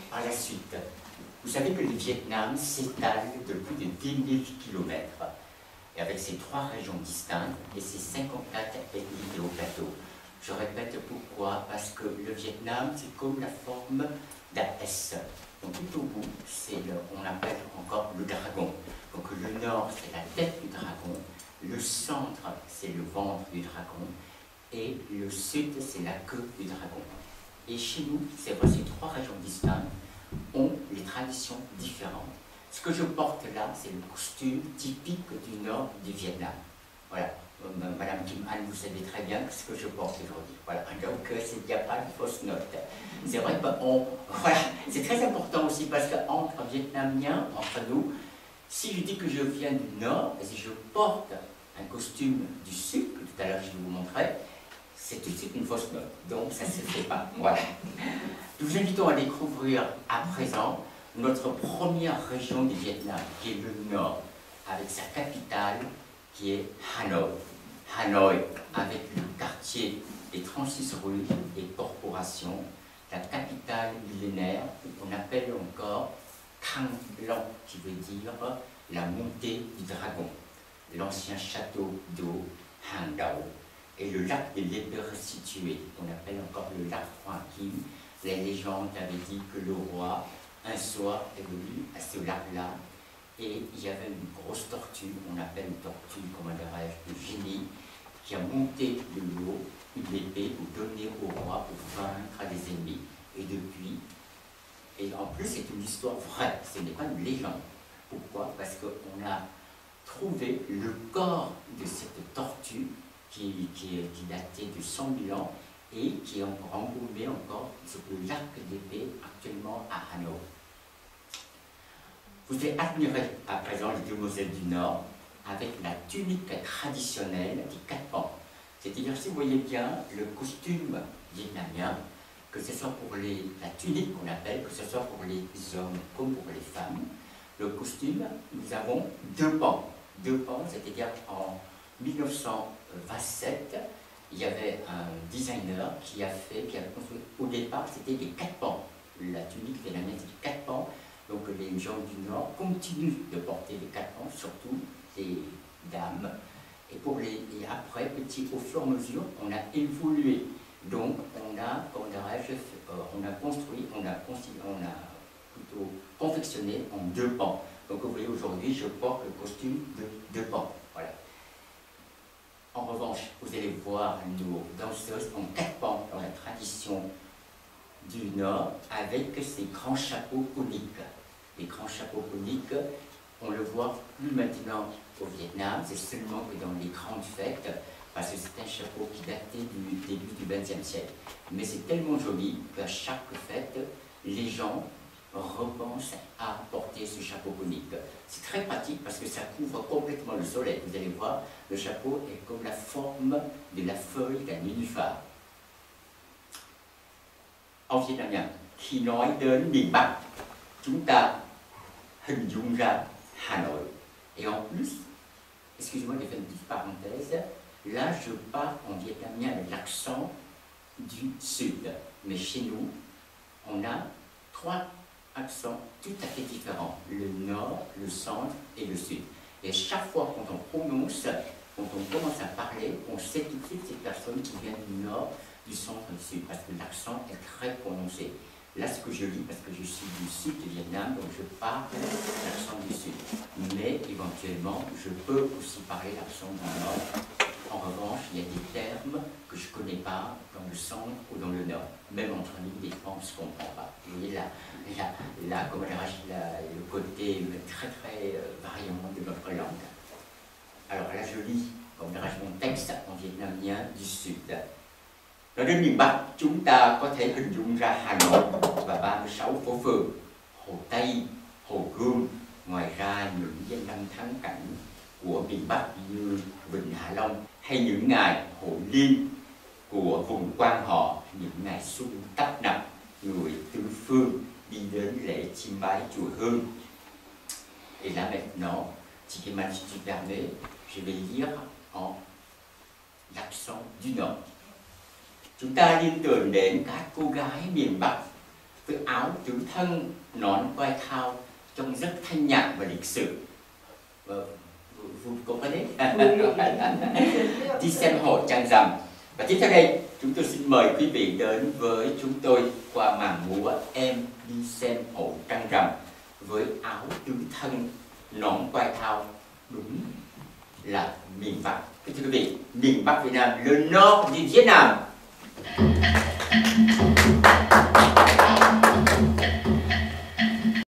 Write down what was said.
par la suite. Vous savez que le Vietnam s'étale de plus de 10 000 km, et avec ses 3 régions distinctes et ses 54 ethnies et hauts plateaux. Je répète pourquoi, parce que le Vietnam, c'est comme la forme d'un S. Donc tout au bout, on appelle encore le dragon. Donc le nord, c'est la tête du dragon, le centre, c'est le ventre du dragon, et le sud, c'est la queue du dragon. Et chez nous, c'est vrai, ces 3 régions distinctes ont les traditions différentes. Ce que je porte là, c'est le costume typique du nord du Vietnam. Voilà. Madame Kim Han, vous savez très bien ce que je porte aujourd'hui. Voilà. Donc, il n'y a pas de fausse note. C'est vrai que voilà. C'est très important aussi parce qu'entre Vietnamiens, entre nous, si je dis que je viens du nord, et si je porte un costume du sud, que tout à l'heure je vais vous montrer, c'est tout de suite une fausse note. Donc, ça ne se fait pas. Voilà. Nous vous invitons à découvrir à présent notre première région du Vietnam, qui est le nord, avec sa capitale qui est Hanoi. Hanoi, avec le quartier des 36 rues et corporations, la capitale millénaire, qu'on appelle encore Thang Long, qui veut dire la montée du dragon, l'ancien château d'eau Hang Dao, et le lac des lépreux situé, qu'on appelle encore le lac Hoa Kim. Les légendes avaient dit que le roi, un soir, est venu à ce lac-là, et il y avait une grosse tortue, on appelle une tortue, comment dirais-je, de génie, qui a monté de l'eau une épée pour donner au roi pour vaincre les ennemis. Et depuis, et en plus c'est une histoire vraie, ce n'est pas une légende. Pourquoi? Parce qu'on a trouvé le corps de cette tortue qui datait de 100 000 ans et qui est embaumé encore sur le lac d'épée actuellement à Hanoi. Vous allez admirer à présent les demoiselles du Nord avec la tunique traditionnelle des 4 pans. C'est-à-dire, si vous voyez bien le costume vietnamien, que ce soit pour la tunique qu'on appelle, que ce soit pour les hommes comme pour les femmes, le costume, nous avons 2 pans. 2 pans, c'est-à-dire en 1927, il y avait un designer qui avait construit, au départ, c'était des 4 pans. La tunique vietnamienne, c'était 4 pans. Donc les gens du Nord continuent de porter les 4 pans, surtout les dames. Et après, au fur et à mesure, on a évolué. Donc on a plutôt confectionné en 2 pans. Donc vous voyez, aujourd'hui, je porte le costume de 2 pans. Voilà. En revanche, vous allez voir nos danseuses en 4 pans dans la tradition du Nord, avec ces grands chapeaux coniques. Les grands chapeaux coniques, on le voit plus maintenant au Vietnam, c'est seulement que dans les grandes fêtes, parce que c'est un chapeau qui datait du début du XXe siècle. Mais c'est tellement joli qu'à chaque fête, les gens repensent à porter ce chapeau conique. C'est très pratique parce que ça couvre complètement le soleil. Vous allez voir, le chapeau est comme la forme de la feuille d'un nénuphar. En vietnamien, khi nói đến miền Bắc, chúng ta hình dung ra Hà Nội. Et en plus, excusez-moi de faire une petite parenthèse, là je parle en vietnamien avec l'accent du sud. Mais chez nous, on a 3 accents tout à fait différents, le nord, le centre et le sud. Et chaque fois quand on prononce, quand on commence à parler, on sait tout de suite cette personne qui vient du nord, du centre et du sud, parce que l'accent est très prononcé. Là, ce que je lis, parce que je suis du sud du Vietnam, donc je parle l'accent du sud. Mais éventuellement, je peux aussi parler l'accent du nord. En revanche, il y a des termes que je ne connais pas dans le centre ou dans le nord. Même entre nous, des fois, on ne se comprend pas. Vous voyez le côté très très variant de notre langue. Alors là, je lis, comme dirais-je, mon texte en vietnamien du sud. Nói đến miền Bắc, chúng ta có thể hình dung ra Hà Nội và 36 phố phường, Hồ Tây, Hồ Gươm. Ngoài ra những danh lam thắng cảnh của miền Bắc như Vịnh Hạ Long hay những ngày hội liên của vùng Quan Họ, những ngày xuân tấp nập, người tứ phương đi đến lễ chiêm bái chùa Hương. Et là maintenant, si tu permets, je vais lire en l'accent du Nord. Chúng ta liên tưởng đến các cô gái miền Bắc với áo tứ thân, nón quai thao trông rất thanh nhã và lịch sự. Vous comprenez? Đi xem hội trăng rằm. Và tiếp theo đây, chúng tôi xin mời quý vị đến với chúng tôi qua màn múa Em đi xem hội trăng rằm với áo tứ thân, nón quai thao, đúng là miền Bắc. Thưa quý vị, miền Bắc Việt Nam, le nord du Vietnam.